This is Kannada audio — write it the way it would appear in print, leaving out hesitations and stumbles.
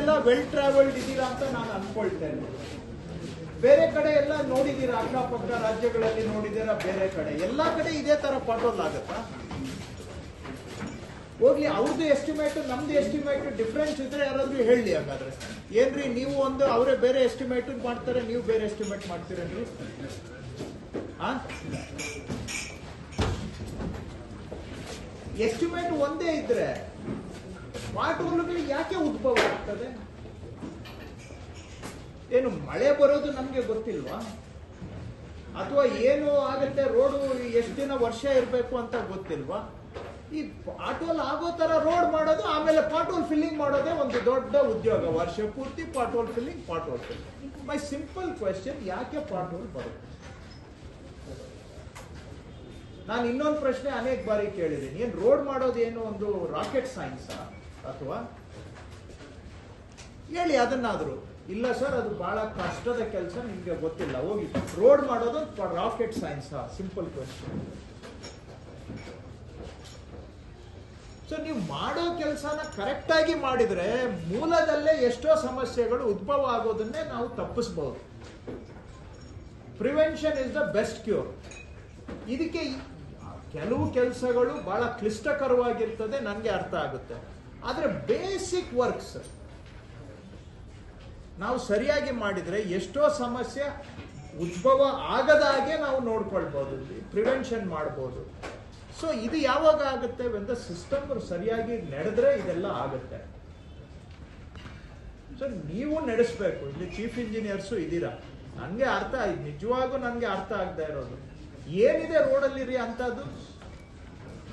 ನೀವೆಲ್ಲ ವೆಲ್ ಟ್ರಾವೆಲ್ಡ್ ಇದ್ದೀರಾ ಅಂತ ನಾನು ಅನ್ಕೊಳ್ತೇನೆ. ಬೇರೆ ಕಡೆ ಎಲ್ಲ ನೋಡಿದ್ದೀರಾ, ಅಕ್ಕಪಕ್ಕ ರಾಜ್ಯಗಳಲ್ಲಿ ನೋಡಿದ್ದೀರಾ, ಬೇರೆ ಕಡೆ ಎಲ್ಲ ಕಡೆ ಇದೇ ತರ ಪಾಟೋಲ್ ಆಗತ್ತಾ? ಹೋಗ್ಲಿ, ಅವ್ರದ್ದು ಎಸ್ಟಿಮೇಟ್ ನಮ್ದು ಎಸ್ಟಿಮೇಟ್ ಡಿಫ್ರೆನ್ಸ್ ಇದ್ರೆ ಯಾರಾದ್ರೂ ಹೇಳಿ. ಹಾಗಾದ್ರೆ ಏನ್ರಿ ನೀವು ಒಂದು, ಅವರೇ ಬೇರೆ ಎಸ್ಟಿಮೇಟ್ ಮಾಡ್ತಾರೆ, ನೀವು ಬೇರೆ ಎಸ್ಟಿಮೇಟ್ ಮಾಡ್ತೀರೇನ್ರಿ? ಎಸ್ಟಿಮೇಟ್ ಒಂದೇ ಇದ್ರೆ ಪಾಟೋಲ್ಗಳು ಯಾಕೆ ಉದ್ಭವ ಆಗ್ತದೆ? ಏನು ಮಳೆ ಬರೋದು ನಮ್ಗೆ ಗೊತ್ತಿಲ್ವಾ? ಅಥವಾ ಏನು ಆಗುತ್ತೆ, ರೋಡು ಎಷ್ಟು ದಿನ ವರ್ಷ ಇರಬೇಕು ಅಂತ ಗೊತ್ತಿಲ್ವಾ? ಈ ಪಾಟೋಲ್ ಆಗೋ ತರ ರೋಡ್ ಮಾಡೋದು, ಆಮೇಲೆ ಪಾಟೋಲ್ ಫಿಲ್ಲಿಂಗ್ ಮಾಡೋದೇ ಒಂದು ದೊಡ್ಡ ಉದ್ಯೋಗ. ವರ್ಷ ಪೂರ್ತಿ ಪಾಟೋಲ್ ಫಿಲ್ಲಿಂಗ್. ಮೈ ಸಿಂಪಲ್ ಕ್ವೆಶ್ಚನ್, ಯಾಕೆ ಪಾಟೋಲ್ ಬರುತ್ತೆ? ನಾನು ಇನ್ನೊಂದು ಪ್ರಶ್ನೆ ಅನೇಕ ಬಾರಿ ಕೇಳಿದ್ದೀನಿ, ಏನ್ ರೋಡ್ ಮಾಡೋದು ಏನು ಒಂದು ರಾಕೆಟ್ ಸೈನ್ಸ್ ಅಥವಾ ಹೇಳಿ ಅದನ್ನಾದ್ರು. ಇಲ್ಲ ಸರ್, ಅದು ಬಹಳ ಕಷ್ಟದ ಕೆಲಸ, ನಿಮ್ಗೆ ಗೊತ್ತಿಲ್ಲ, ಹೋಗಿ ರೋಡ್ ಮಾಡೋದು rocket science. Simple question. So ನೀವು ಮಾಡೋ ಕೆಲಸನ ಕರೆಕ್ಟ್ ಆಗಿ ಮಾಡಿದ್ರೆ ಮೂಲದಲ್ಲೇ ಎಷ್ಟೋ ಸಮಸ್ಯೆಗಳು ಉದ್ಭವ ಆಗೋದನ್ನೇ ನಾವು ತಪ್ಪಿಸಬಹುದು. Prevention is the best cure. ಇದಕ್ಕೆ ಕೆಲವು ಕೆಲಸಗಳು ಬಹಳ ಕ್ಲಿಷ್ಟಕರವಾಗಿರ್ತದೆ, ನನಗೆ ಅರ್ಥ ಆಗುತ್ತೆ. ಆದ್ರೆ ಬೇಸಿಕ್ ವರ್ಕ್ಸ್ ನಾವು ಸರಿಯಾಗಿ ಮಾಡಿದ್ರೆ ಎಷ್ಟೋ ಸಮಸ್ಯೆ ಉದ್ಭವ ಆಗದಾಗೆ ನಾವು ನೋಡ್ಕೊಳ್ಬಹುದು, ಪ್ರಿವೆನ್ಷನ್ ಮಾಡಬಹುದು. ಸೊ ಇದು ಯಾವಾಗ ಆಗುತ್ತೆ? ವೆನ್ ದ ಸಿಸ್ಟಮ್ ಸರಿಯಾಗಿ ನಡೆದ್ರೆ ಇದೆಲ್ಲ ಆಗುತ್ತೆ. ಸೊ ನೀವು ನಡೆಸಬೇಕು. ಇಲ್ಲಿ ಚೀಫ್ ಇಂಜಿನಿಯರ್ಸು ಇದ್ದೀರಾ, ನನಗೆ ಅರ್ಥ, ನಿಜವಾಗೂ ನನಗೆ ಅರ್ಥ ಆಗದೆ ಇರೋದು ಏನಿದೆ ರೋಡಲ್ಲಿ ಅಂತದ್ದು